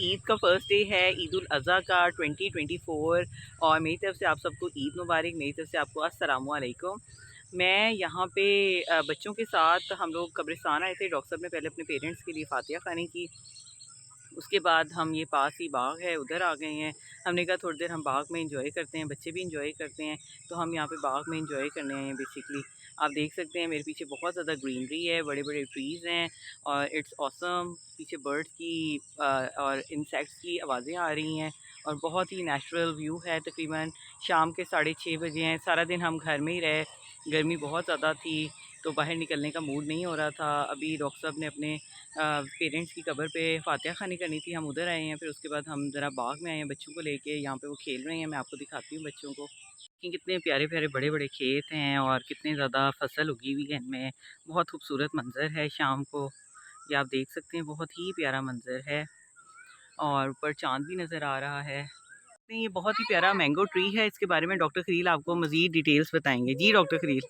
ईद का first day है, ईद उल अज़हा का 2024। और मेरी तरफ से आप सबको ईद मुबारक, मेरी तरफ से आपको अस्सलामु अलैकुम। मैं यहाँ पे बच्चों के साथ हम लोग कब्रिस्तान आए थे। डॉक्टर साहब ने पहले अपने पेरेंट्स के लिए फातिहा खानी की, उसके बाद हम ये पास ही बाग है उधर आ गए हैं। हमने कहा थोड़ी देर हम बाग में इंजॉय करते हैं, बच्चे भी इंजॉय करते हैं, तो हम यहाँ पे बाग में इंजॉय करने आए हैं बेसिकली। आप देख सकते हैं मेरे पीछे बहुत ज़्यादा ग्रीनरी है, बड़े बड़े ट्रीज़ हैं और इट्स ऑसम। पीछे बर्ड्स की और इंसेक्ट्स की आवाज़ें आ रही हैं और बहुत ही नेचुरल व्यू है। तकरीबन शाम के 6:30 बजे हैं। सारा दिन हम घर में ही रहे, गर्मी बहुत ज़्यादा थी तो बाहर निकलने का मूड नहीं हो रहा था। अभी डॉक्टर साहब ने अपने पेरेंट्स की कब्र पे फातिहा खानी करनी थी, हम उधर आए हैं। फिर उसके बाद हम ज़रा बाग में आए हैं बच्चों को लेके, यहाँ पे वो खेल रहे हैं। मैं आपको दिखाती हूँ बच्चों को कि कितने प्यारे प्यारे बड़े बड़े खेत हैं और कितने ज़्यादा फसल उगी हुई है इनमें। बहुत खूबसूरत मंज़र है शाम को, ये आप देख सकते हैं, बहुत ही प्यारा मंज़र है और ऊपर चाँद भी नज़र आ रहा है। ये बहुत ही प्यारा मैंगो ट्री है, इसके बारे में डॉक्टर खलील आपको मज़ीद डिटेल्स बताएंगे। जी डॉक्टर खलील।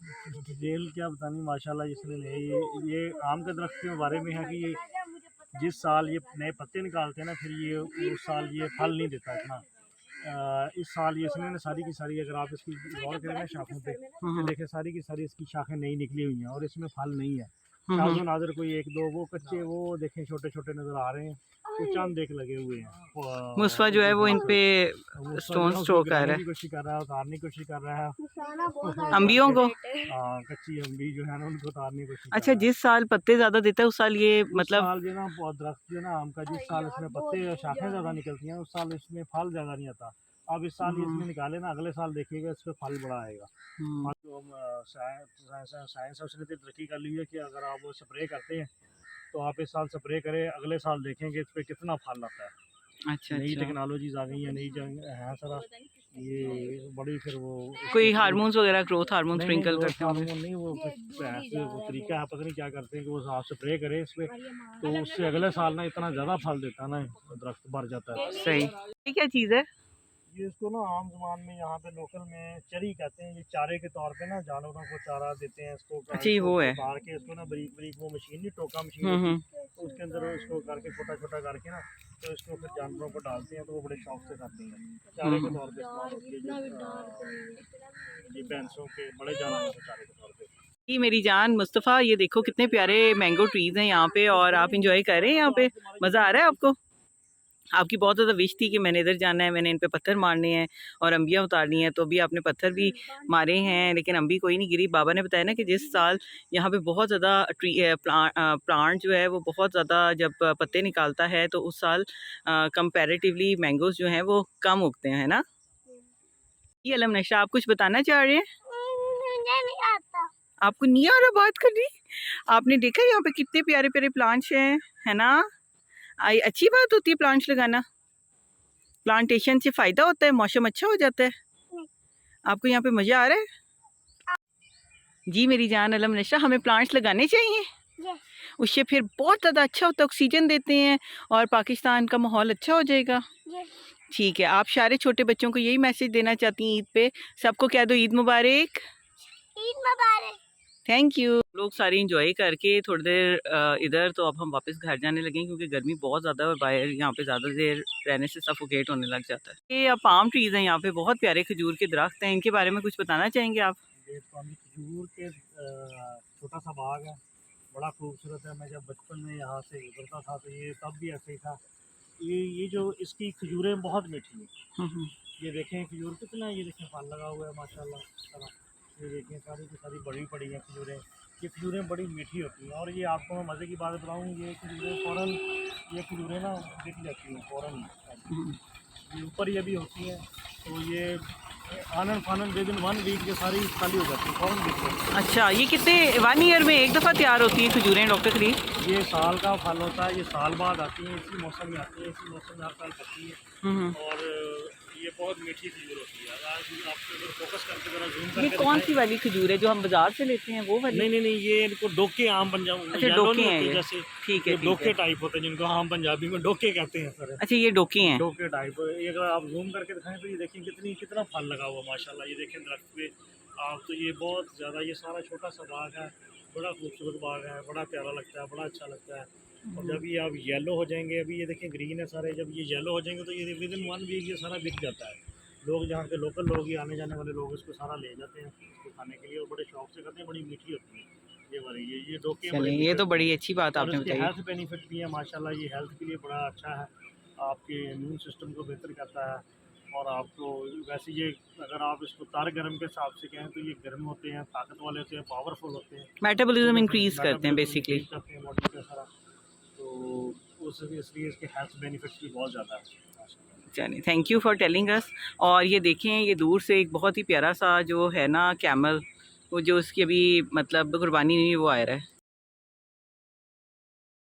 डिटेल क्या बतानी माशाल्लाह, जिसने ये आम के दरख्त के बारे में है कि ये जिस साल ये नए पत्ते निकालते हैं ना, फिर ये उस साल ये फल नहीं देता इतना। इस साल ये इसने सारी की सारी, अगर आप इसकी गौर करें ना शाखों पे, तो देखें सारी की सारी इसकी शाखें नई निकली हुई हैं और इसमें फल नहीं है। शाजो नादर कोई एक दो वो कच्चे, वो देखें छोटे छोटे नज़र आ रहे हैं, तो चंद एक लगे हुए हैं। मुस्वा जो है वो इन पे स्टोन स्ट्रो कर रहा है, कोशिश कर रहा है, उतारने की कोशिश कर रहा है अम्बियों को। कच्ची अम्बी जो है ना उनको उतारने की कोशिश कर अच्छा, रहा है। जिस साल पत्ते ज़्यादा देता है उस साल ये उस मतलब साल जो ना दरख्त जो ना आम का, जिस साल इसमें पत्ते और शाखें ज़्यादा निकलती हैं उस साल इसमें फल ज़्यादा नहीं आता। अब इस साल इसमें निकाले ना, अगले साल देखिएगा इस पर फल बड़ा आएगा। और जो हम साइंस उसने तो तरक्की कर ली है कि अगर आप वो स्प्रे करते हैं तो आप इस साल स्प्रे करें, अगले साल देखेंगे इस पर कितना फल आता है। अच्छा नई अच्छा, टेक्नोलॉजीज आ गई हैं, नई है सारा ये बड़ी, फिर वो कोई हार्मोन्स वगैरह, ग्रोथ हार्मोन नहीं नहीं स्प्रिंकल ग्रोथ करते होंगे। हार्मोन नहीं, वो ऐसे वो तरीका है, पता नहीं क्या करते हैं कि वो आप स्प्रे करें इस पर, तो उससे अगले साल ना इतना ज़्यादा फल देता है ना, दरख्त भर जाता है। सही, ये क्या चीज़ है? ये इसको ना आम जुबान में यहाँ पे लोकल में चरी कहते हैं। ये चारे के तौर पे ना जानवरों को चारा देते हैं। इसको अच्छा, ये वो है। काट के इसको ना बरीक बरीक, वो मशीन नहीं, टोका मशीन होती, तो उसके अंदर उसको करके छोटा छोटा करके ना, तो इसको फिर जानवरों को डालते हैं, तो वो बड़े शौक से खाते हैं। चारे के तौर पे इस्तेमाल होती है ये भैंसों के, बड़े जानवरों के चारे के तौर पे। जी मेरी जान मुस्तफ़ा, ये देखो कितने प्यारे मैंगो ट्रीज़ हैं यहाँ पे और आप इंजॉय कर रहे हैं यहाँ पे। मज़ा आ रहा है आपको? आपकी बहुत ज़्यादा विश थी कि मैंने इधर जाना है, मैंने इन पे पत्थर मारने हैं और अम्बियाँ उतारनी हैं, तो अभी आपने पत्थर भी मारे हैं लेकिन अम्बी कोई नहीं गिरी। बाबा ने बताया ना कि जिस साल यहाँ पे बहुत ज़्यादा ट्री प्लांट जो है वो बहुत ज़्यादा जब पत्ते निकालता है तो उस साल कंपैरेटिवली मैंगोज जो हैं वो कम उगते हैं, है ना? ये अलम नशा, आप कुछ बताना चाह रहे हैं? आपको नहीं आ रहा बात करनी? आपने देखा यहाँ पे कितने प्यारे प्यारे प्लांट्स हैं, है ना? अच्छी बात होती है प्लांट्स लगाना, प्लांटेशन से फ़ायदा होता है, मौसम अच्छा हो जाता है। आपको यहाँ पे मज़ा आ रहा है? जी मेरी जान अलम नशा, हमें प्लांट्स लगाने चाहिए, उससे फिर बहुत ज़्यादा अच्छा होता है, ऑक्सीजन देते हैं और पाकिस्तान का माहौल अच्छा हो जाएगा। ठीक है, आप सारे छोटे बच्चों को यही मैसेज देना चाहती हैं ईद पे? सबको कह दो ईद मुबारक। ईद मुबारक। Thank you. लोग सारे इंजॉय करके थोड़ी देर इधर, तो अब हम वापस घर जाने लगे क्योंकि गर्मी बहुत ज़्यादा है और बाहर यहाँ पे ज़्यादा देर रहने से सफोकेट होने लग जाता है। ये पाम ट्रीज़ हैं यहाँ पे, बहुत प्यारे खजूर के दरख्त हैं, इनके बारे में कुछ बताना चाहेंगे आप? ये खजूर के छोटा सा बाग है, बड़ा खूबसूरत है। मैं जब बचपन में यहाँ से गुजरता था तो ये तब भी ऐसे ही था। ये जो इसकी खजूरें बहुत मीठी हैं। ये देखें खजूर कितना, ये देखें फल लगा हुआ है माशाल्लाह। ये देखें सारी की सारी बड़ी पड़ी हैं खजूरें। ये खजूरें बड़ी मीठी होती हैं और ये आपको मैं मज़े की बात बताऊँ, ये खजूरें फ़ौरन, ये खजूरें ना बिक जाती हैं फ़ौरन। ये ऊपर ये भी होती हैं, तो ये आनन फानन विद इन 1 वीक ये सारी खाली हो जाती है, फ़ौरन बिक जाती है। अच्छा, ये कितने 1 ईयर में एक दफ़ा तैयार होती है खजूरें डॉक्टर खलील? ये साल का फल होता है, ये साल बाद आती है, इसी मौसम में आती है, इसी मौसम में हर साल पकती है और ये बहुत मीठी खजूर होती है। आज आप अगर फोकस करके ज़रा जूम ये करके कौन सी दिखाएं। वाली खजूर है जो हम बाजार से लेते हैं, वो वाली? नहीं नहीं नहीं, ये इनको डोके आम पंजाब, अच्छा, येलो डोके नहीं हैं होते ये। जैसे, ठीक है, ये ठीक डोके है। टाइप होते हैं जिनको आम पंजाबी में डोके कहते हैं सर। अच्छा, ये डोके हैं। डोके टाइप, ये अगर आप जूम करके दिखाएं तो ये देखिए कितना फल लगा हुआ माशाल्लाह। ये देखें दरख्त पे आप, तो ये बहुत ज़्यादा, ये सारा छोटा सा बाग है, बड़ा खूबसूरत बाग है, बड़ा प्यारा लगता है, बड़ा अच्छा लगता है। और जब ये आप येलो हो जाएंगे, अभी ये देखिए ग्रीन है सारे, जब ये येलो हो जाएंगे तो ये विद इन 1 वीक ये सारा बिक जाता है। लोग जहाँ के लोकल लोग ही आने जाने वाले लोग इसको सारा ले जाते हैं इसको खाने के लिए, और बड़े शौक से खाते हैं। बड़ी मीठी होती है ये वाली, ये डोके बड़े चलिए, मीठे ये तो होते बड़ी हैं। अच्छी बात और आपने इसके बताई। हेल्थ बेनिफिट भी है माशाल्लाह, ये हेल्थ के लिए बड़ा अच्छा है, आपके इम्यून सिस्टम को बेहतर करता है। और आपको वैसे ये, अगर आप इसको तार गर्म के हिसाब से कहें तो ये गर्म होते हैं, ताकत वाले होते हैं, पावरफुल होते हैं, मेटाबॉलिज्म इनमें इंक्रीज करते हैं मेटाबॉलिज्म बेसिकली। इंक्रीज करते हैं बॉडी का सारा, तो उस इसलिए इसके हेल्थ बेनिफिट्स भी बहुत ज़्यादा है माशाल्लाह। चलिए, thank you for telling us. और ये देखें, ये दूर से एक बहुत ही प्यारा सा जो है ना कैमल, वो जो उसकी अभी मतलब कुर्बानी नहीं हुई वो आ रहा है।